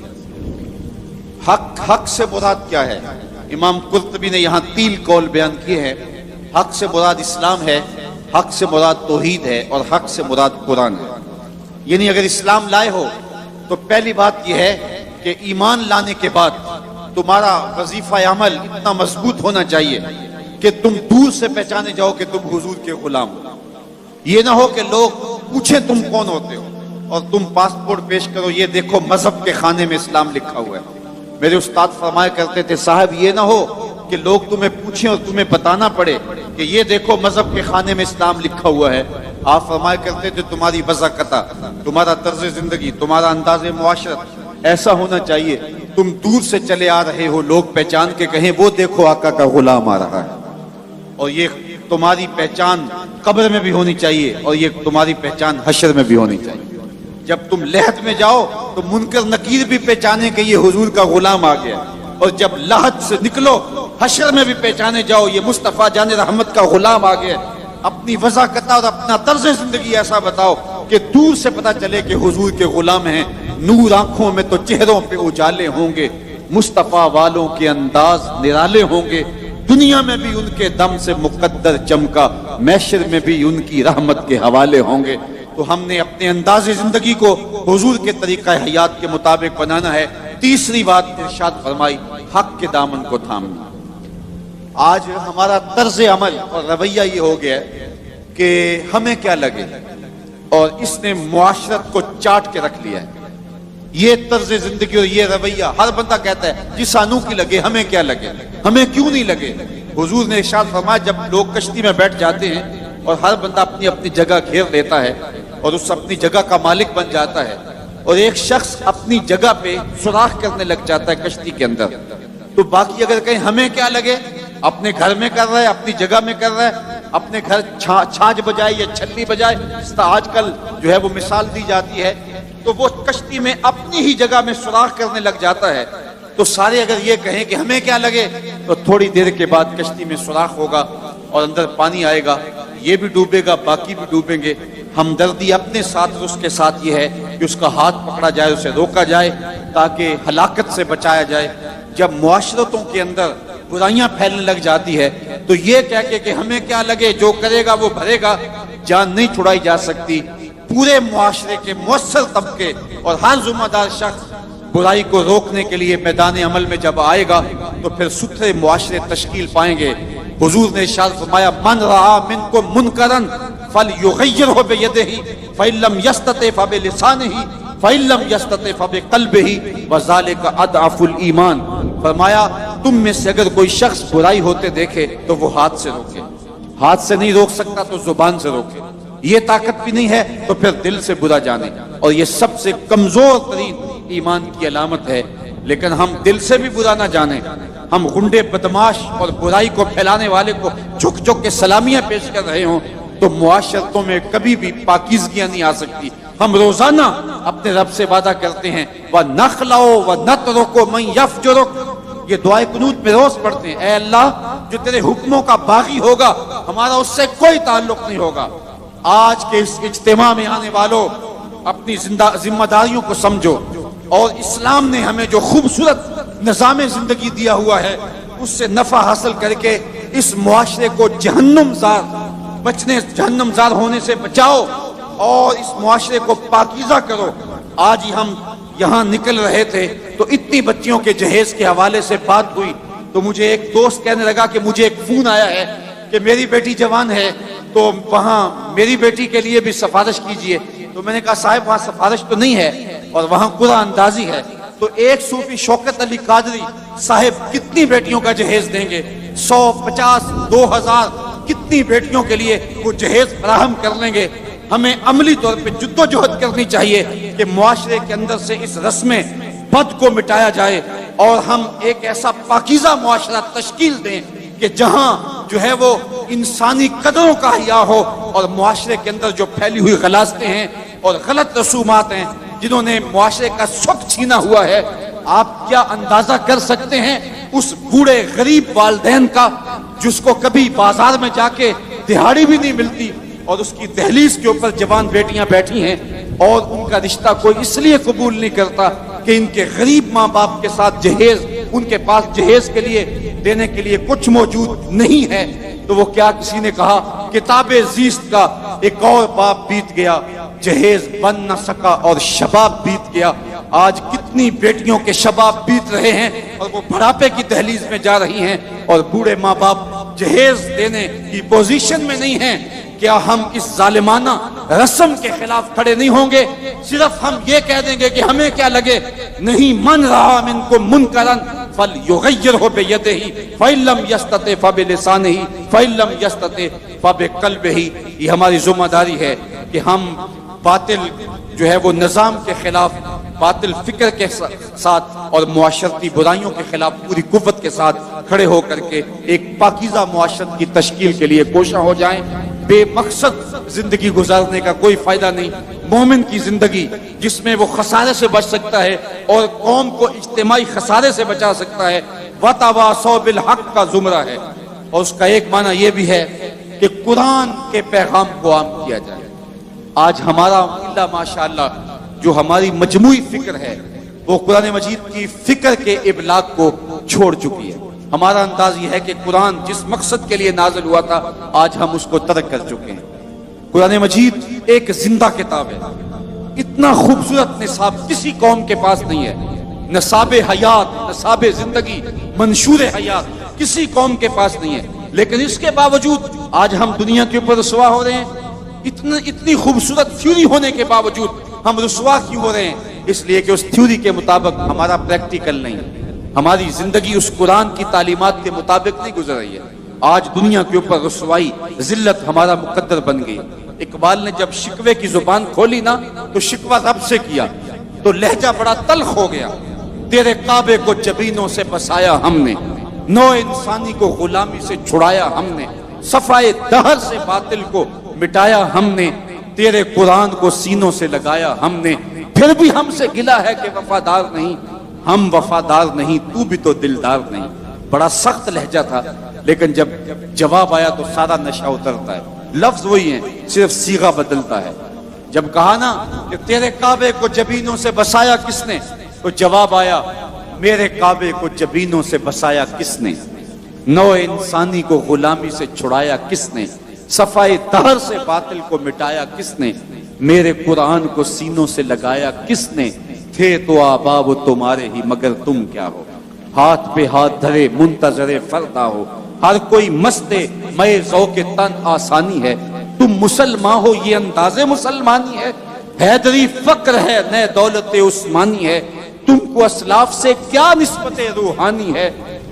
حق سے مراد کیا ہے؟ امام قرطبی نے یہاں 3 قول بیان کیے ہیں۔ حق سے مراد اسلام ہے، حق سے مراد توحید ہے، اور حق سے مراد قرآن ہے۔ یعنی اگر اسلام لائے ہو تو پہلی بات یہ ہے کہ ایمان لانے کے بعد تمہارا وظیفہ عمل اتنا مضبوط ہونا چاہیے کہ تم دور سے پہچانے جاؤ کہ تم حضور کے غلام ہو۔ یہ نہ ہو کہ لوگ پوچھیں تم کون ہوتے ہو اور تم پاسپورٹ پیش کرو، یہ دیکھو مذہب کے خانے میں اسلام لکھا ہوا ہے۔ میرے استاد فرمایا کرتے تھے صاحب یہ نہ ہو کہ لوگ تمہیں پوچھیں اور تمہیں بتانا پڑے کہ یہ دیکھو مذہب کے خانے میں اسلام لکھا ہوا ہے۔ آپ فرمایا کرتے تھے تمہاری وضاقت، تمہارا طرز زندگی، تمہارا انداز معاشرت ایسا ہونا چاہیے تم دور سے چلے آ رہے ہو، لوگ پہچان کے کہیں وہ دیکھو آقا کا غلام آ رہا ہے۔ اور یہ تمہاری پہچان قبر میں بھی ہونی چاہیے، اور یہ تمہاری پہچان حشر میں بھی ہونی چاہیے۔ جب تم لحد میں جاؤ تو منکر نکیر بھی پہچانے کہ یہ حضور کا غلام آ گیا، اور جب لحد سے نکلو حشر میں بھی پہچانے جاؤ یہ مصطفیٰ جان رحمت کا غلام آ گیا۔ اپنی وضاقت اور اپنا طرز زندگی ایسا بتاؤ کہ دور سے پتہ چلے کہ حضور کے غلام ہیں۔ نور آنکھوں میں تو چہروں پہ اجالے ہوں گے، مصطفیٰ والوں کے انداز نرالے ہوں گے، دنیا میں بھی ان کے دم سے مقدر چمکا، محشر میں بھی ان کی رحمت کے حوالے ہوں گے۔ تو ہم نے اپنے انداز زندگی کو حضور کے طریقہ حیات کے مطابق بنانا ہے۔ تیسری بات ارشاد فرمائی، حق کے دامن کو تھامنا۔ آج ہمارا طرز عمل اور رویہ یہ ہو گیا کہ ہمیں کیا لگے، اور اس نے معاشرت کو چاٹ کے رکھ لیا ہے۔ یہ طرز زندگی اور یہ رویہ ہر بندہ کہتا ہے جی سانو کی لگے، ہمیں کیا لگے، ہمیں کیوں نہیں لگے۔ حضور نے ارشاد فرمایا جب لوگ کشتی میں بیٹھ جاتے ہیں اور ہر بندہ اپنی اپنی جگہ گھیر لیتا ہے اور اس اپنی جگہ کا مالک بن جاتا ہے، اور ایک شخص اپنی جگہ پہ سوراخ کرنے لگ جاتا ہے کشتی کے اندر، تو باقی اگر کہیں ہمیں کیا لگے، اپنے گھر میں کر رہا ہے، اپنی جگہ میں کر رہا ہے، اپنے گھر چھاج بجائے یا چھلی بجائے، اس طرح آج کل جو ہے وہ مثال دی جاتی ہے، تو وہ کشتی میں اپنی ہی جگہ میں سوراخ کرنے لگ جاتا ہے۔ تو سارے اگر یہ کہیں کہ ہمیں کیا لگے، تو تھوڑی دیر کے بعد کشتی میں سوراخ ہوگا اور اندر پانی آئے گا، یہ بھی ڈوبے گا، باقی بھی ڈوبیں گے۔ ہمدردی اپنے ساتھ اور اس کے ساتھ یہ ہے کہ اس کا ہاتھ پکڑا جائے، اسے روکا جائے تاکہ ہلاکت سے بچایا جائے۔ جب معاشرتوں کے اندر برائیاں پھیلنے لگ جاتی ہے تو یہ کہہ کے کہ ہمیں کیا لگے، جو کرے گا وہ بھرے گا، جان نہیں چھڑائی جا سکتی۔ پورے معاشرے کے مؤثر طبقے اور ہر ذمہ دار شخص برائی کو روکنے کے لیے میدان عمل میں جب آئے گا تو پھر ستھرے معاشرے تشکیل پائیں گے۔ حضور نے ارشاد فرمایا من رعا منکم منکرا فلیغیرہ بیدہ فإن لم یستطع فبلسانہ فإن لم یستطع فبقلبہ وذلک اضعف الایمان۔ فرمایا تم میں سے اگر کوئی شخص برائی ہوتے دیکھے تو وہ ہاتھ سے روکے، ہاتھ سے نہیں روک سکتا تو زبان سے روکے، یہ طاقت بھی نہیں ہے تو پھر دل سے برا جانے، اور یہ سب سے کمزور ترین ایمان کی علامت ہے۔ لیکن ہم دل سے بھی برا نہ جانیں، ہم غنڈے بدماش اور برائی کو پھیلانے والے کو جھک جھک کے سلامیاں پیش کر رہے ہوں تو معاشرتوں میں کبھی بھی پاکیزگیاں نہیں آ سکتی۔ ہم روزانہ اپنے رب سے وعدہ کرتے ہیں وَنَخْلَعُ وَنَتْرُكُ مَن يَفْجُرُكَ، یہ دعائے قنوت میں روز پڑھتے ہیں، اے اللہ جو تیرے حکموں کا باغی ہوگا ہمارا اس سے کوئی تعلق نہیں ہوگا۔ آج کے اس اجتماع میں آنے والوں اپنی ذمہ داریوں کو سمجھو، اور اسلام نے ہمیں جو خوبصورت نظام زندگی دیا ہوا ہے اس سے نفع حاصل کر کے اس معاشرے کو جہنم زار ہونے سے بچاؤ اور اس معاشرے کو پاکیزہ کرو۔ آج ہی ہم یہاں نکل رہے تھے تو اتنی بچیوں کے جہیز کے حوالے سے بات ہوئی تو مجھے ایک دوست کہنے لگا کہ مجھے ایک فون آیا ہے کہ میری بیٹی جوان ہے تو وہاں میری بیٹی کے لیے بھی سفارش کیجئے۔ تو میں نے کہا صاحب وہاں سفارش تو نہیں ہے اور وہاں قرآن اندازی ہے۔ تو ایک صوفی شوکت علی قادری صاحب کتنی بیٹیوں کا جہیز دیں گے؟ 100، 50، 2000 کتنی بیٹیوں کے لیے وہ جہیز فراہم کر لیں گے؟ ہمیں عملی طور پہ جدوجہد کرنی چاہیے کہ معاشرے کے اندر سے اس رسم بد کو مٹایا جائے اور ہم ایک ایسا پاکیزہ معاشرہ تشکیل دیں کہ جہاں جو ہے وہ انسانی قدروں کا حیا ہو، اور معاشرے کے اندر جو پھیلی ہوئی غلاظتیں ہیں اور غلط رسومات ہیں جنہوں نے معاشرے کا سکھ چھینا ہوا ہے، آپ کیا اندازہ کر سکتے ہیں اس بوڑھے غریب والدین کا جس کو کبھی بازار میں جا کے دہاڑی بھی نہیں ملتی اور اس کی دہلیز کے اوپر جوان بیٹیاں بیٹھی ہیں اور ان کا رشتہ کوئی اس لیے قبول نہیں کرتا کہ ان کے غریب ماں باپ کے ساتھ جہیز، ان کے پاس جہیز کے لیے دینے کے لیے کچھ موجود نہیں ہے۔ تو وہ کیا کسی نے کہا کتاب زیست کا ایک اور باب بیت گیا، جہیز بن نہ سکا اور شباب بیت گیا۔ آج کتنی بیٹیوں کے شباب بیت رہے ہیں اور وہ بڑھاپے کی دہلیز میں جا رہی ہیں اور بوڑھے ماں باپ جہیز دینے کی پوزیشن میں نہیں ہیں۔ کیا ہم اس ظالمانہ رسم کے خلاف کھڑے نہیں ہوں گے؟ صرف ہم یہ کہہ دیں گے کہ ہمیں کیا لگے، نہیں، من رہا منکم منکرا فلیغیرہ بیدہ فإن لم یستطع فبلسانہ فإن لم یستطع فبقلبہ۔ یہ ہماری ذمہ داری ہے کہ ہم باطل جو ہے وہ نظام کے خلاف، باطل فکر کے ساتھ اور معاشرتی برائیوں کے خلاف پوری قوت کے ساتھ کھڑے ہو کر کے ایک پاکیزہ معاشرت کی تشکیل کے لیے کوشاں ہو جائیں۔ بے مقصد زندگی گزارنے کا کوئی فائدہ نہیں۔ مومن کی زندگی جس میں وہ خسارے سے بچ سکتا ہے اور قوم کو اجتماعی خسارے سے بچا سکتا ہے، وَتَوَاصَوْا بِالْحَقِّ کا زمرہ ہے، اور اس کا ایک معنی یہ بھی ہے کہ قرآن کے پیغام کو عام کیا جائے۔ آج ہمارا اللہ ماشاءاللہ جو ہماری مجموعی فکر ہے وہ قرآن مجید کی فکر کے ابلاغ کو چھوڑ چکی ہے۔ ہمارا انداز یہ ہے کہ قرآن جس مقصد کے لیے نازل ہوا تھا آج ہم اس کو ترک کر چکے ہیں۔ قرآن مجید ایک زندہ کتاب ہے، اتنا خوبصورت نصاب کسی قوم کے پاس نہیں ہے، نصاب حیات، نصاب زندگی، منشور حیات کسی قوم کے پاس نہیں ہے، لیکن اس کے باوجود آج ہم دنیا کے اوپر رسوا ہو رہے ہیں۔ اتنی خوبصورت تھیوری ہونے کے باوجود ہم رسوا کیوں ہو رہے ہیں؟ اس لیے کہ اس تھیوری کے مطابق ہمارا پریکٹیکل نہیں ہے، ہماری زندگی اس قرآن کی تعلیمات کے مطابق نہیں گزر رہی ہے۔ آج دنیا کے اوپر رسوائی، ذلت ہمارا مقدر بن گئی۔ اقبال نے جب شکوے کی زبان کھولی نا تو شکوہ رب سے کیا تو لہجہ بڑا تلخ ہو گیا۔ تیرے کعبے کو جبینوں سے بسایا ہم نے، نو انسانی کو غلامی سے چھڑایا ہم نے، صفائے دہر سے باطل کو مٹایا ہم نے، تیرے قرآن کو سینوں سے لگایا ہم نے، پھر بھی ہم سے گلا ہے کہ وفادار نہیں، ہم وفادار نہیں، تو بھی تو دلدار نہیں۔ بڑا سخت لہجہ تھا، لیکن جب جواب آیا تو سارا نشہ اترتا ہے۔ لفظ وہی ہیں، صرف صیغہ بدلتا ہے۔ جب کہا نا کہ تیرے کعبے کو جبینوں سے بسایا کس نے، تو جواب آیا میرے کعبے کو جبینوں سے بسایا کس نے، نو انسانی کو غلامی سے چھڑایا کس نے، صفائے دہر سے باطل کو مٹایا کس نے، میرے قرآن کو سینوں سے لگایا کس نے، تھے تو آبا وہ تمہارے ہی مگر تم کیا ہو، ہاتھ پہ ہاتھ دھرے منتظر فردا ہو، ہر کوئی مستے میں ذوق تن آسانی ہے، تم مسلمان ہو یہ انداز مسلمانی ہے، حیدری فقر ہے نئے دولت عثمانی ہے، تم کو اسلاف سے کیا نسبت روحانی ہے،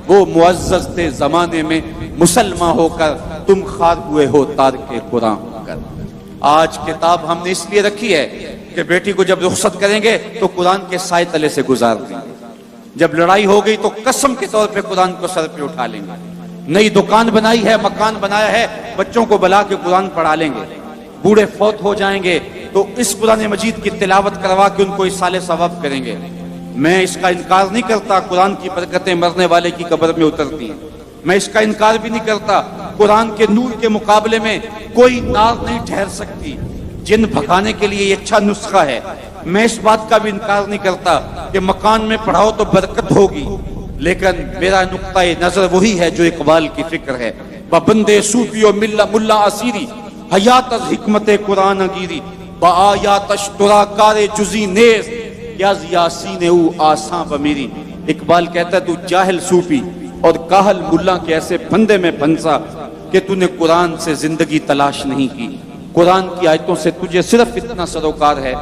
وہ معزز تھے زمانے میں مسلمان ہو کر، تم خار ہوئے ہو تارک قرآن ہو کر۔ آج کتاب ہم نے اس لیے رکھی ہے کہ بیٹی کو جب رخصت کریں گے تو قرآن کے سائے تلے سے گزار دیں گے، جب لڑائی ہو گئی تو قسم کے طور پہ قرآن کو سر پہ اٹھا لیں گے، نئی دکان بنائی ہے، مکان بنایا ہے، بچوں کو بلا کے قرآن پڑھا لیں گے، بوڑھے فوت ہو جائیں گے تو اس قرآن مجید کی تلاوت کروا کے ان کو اصالِ ثواب کریں گے۔ میں اس کا انکار نہیں کرتا قرآن کی برکتیں مرنے والے کی قبر میں اترتی ہیں، میں اس کا انکار بھی نہیں کرتا قرآن کے نور کے مقابلے میں کوئی نار نہیں ٹھہر سکتی، جن بھگانے کے لیے یہ اچھا نسخہ ہے۔ میں اس بات کا بھی انکار نہیں کرتا کہ مکان میں پڑھاؤ تو برکت ہوگی، لیکن میرا نقطہ نظر وہی ہے جو اقبال کی فکر ہے۔ بندے صوفی و ملا اسیری حیات از حکمت قرآن گیری با آیات اشترا کار جزی نیز یاز یاسین او آساں بمیری۔ اقبال کہتا ہے تو جاہل صوفی اور کاہل ملا کے ایسے بندے میں پھنسا کہ تو نے قرآن سے زندگی تلاش نہیں کی، قرآن کی آیتوں سے تجھے صرف اتنا سروکار ہے۔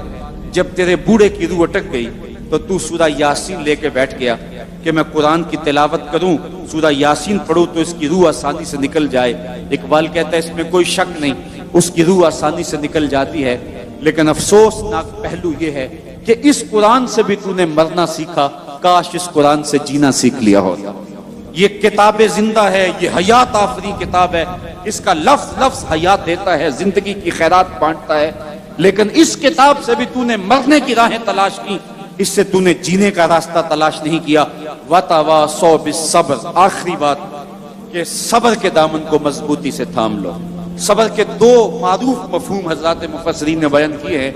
جب تیرے بوڑھے کی روح اٹک گئی تو تو سورہ یاسین لے کے بیٹھ گیا کہ میں قرآن کی تلاوت کروں، سورہ یاسین پڑھوں تو اس کی روح آسانی سے نکل جائے۔ اقبال کہتا ہے اس میں کوئی شک نہیں، اس کی روح آسانی سے نکل جاتی ہے، لیکن افسوسناک پہلو یہ ہے کہ اس قرآن سے بھی تو نے مرنا سیکھا، کاش اس قرآن سے جینا سیکھ لیا ہوتا۔ یہ کتاب زندہ ہے، یہ حیات آفری کتاب ہے، اس کا لفظ لفظ حیات دیتا ہے، زندگی کی خیرات بانٹتا ہے، لیکن اس کتاب سے بھی تو نے مرنے کی راہیں تلاش کی، اس سے تو نے جینے کا راستہ تلاش نہیں کیا۔ وَتَوَاصَوْا بِالصَّبْرِ، آخری بات کہ صبر کے دامن کو مضبوطی سے تھام لو۔ صبر کے دو معروف مفہوم حضرات مفسرین نے بیان کیے ہیں۔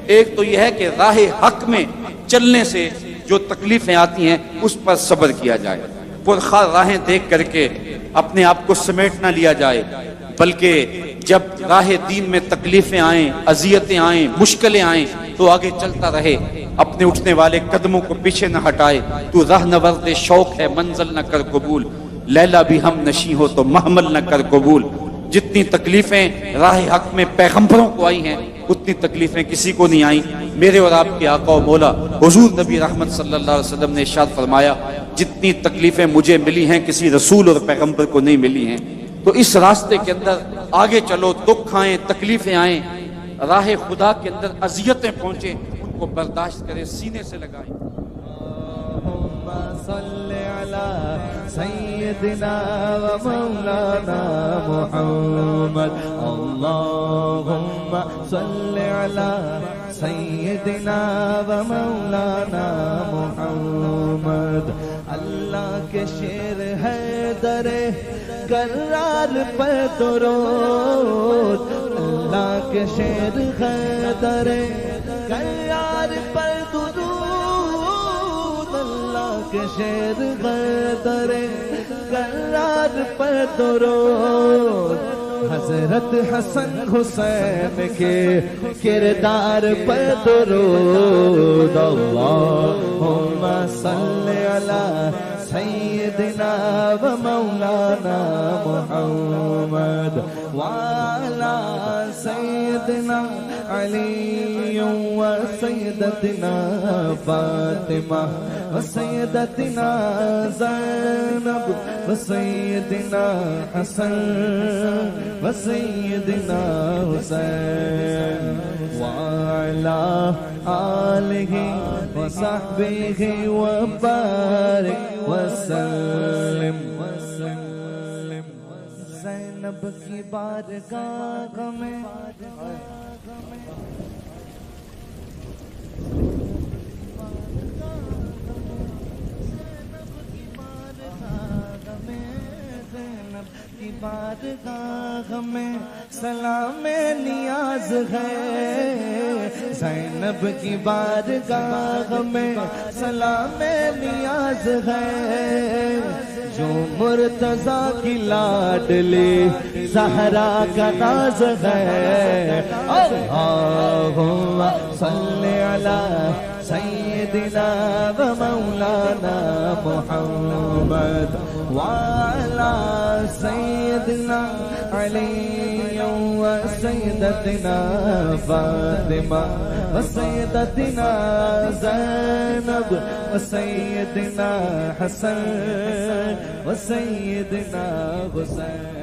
ایک تو یہ ہے کہ راہ حق میں چلنے سے جو تکلیفیں آتی ہیں اس پر صبر کیا جائے، پرخار راہیں دیکھ کر کے اپنے آپ کو سمیٹ نہ لیا جائے، بلکہ جب راہ دین میں تکلیفیں آئیں، اذیتیں آئیں، مشکلیں آئیں تو آگے چلتا رہے، اپنے اٹھنے والے قدموں کو پیچھے نہ ہٹائے۔ تو راہ نورد شوق ہے منزل نہ کر قبول، لیلا بھی ہم نشیں ہو تو محمل نہ کر قبول۔ جتنی تکلیفیں راہ حق میں پیغمبروں کو آئی ہیں اتنی تکلیفیں کسی کو نہیں آئیں۔ میرے اور آپ کے آقا و مولا حضور نبی رحمت صلی اللہ علیہ وسلم نے ارشاد فرمایا جتنی تکلیفیں مجھے ملی ہیں کسی رسول اور پیغمبر کو نہیں ملی ہیں۔ تو اس راستے کے اندر آگے چلو، دکھ آئیں، تکلیفیں آئیں، راہ خدا کے اندر اذیتیں پہنچیں، ان کو برداشت کریں، سینے سے لگائیں۔ اللہم صلی علی سیدنا و مولانا محمد، اللہم صلی علی سیدنا و مولانا محمد۔ اللہ کے شیر ہے در کرار پر درود، اللہ کے شیر ہے در کرار پر درود، اللہ کے شیر ہے در کرار پر درود۔ حضرت حسن حسین کے کردار پر درود، اللہم صلی علی سیدنا و مولانا محمد وعلی سیدنا علی و سیدتنا فاطمہ و سیدتنا زینب و سیدنا حسن و سیدنا حسین وعلی آلہ و صحبہ و بارک وسلم۔ زینب کی بارگاہ میں کی بارگاہ میں سلام نیاز ہے، زینب کی بارگاہ میں سلام نیاز ہے، جو مرتضیٰ کی لاڈلی زہرا کا ناز ہے۔ اللہم صلی علی سیدنا و مولانا محمد وعلی سیدنا علی و سیدتنا فاطمہ و سیدتنا زینب و سیدنا حسن و سیدنا حسین۔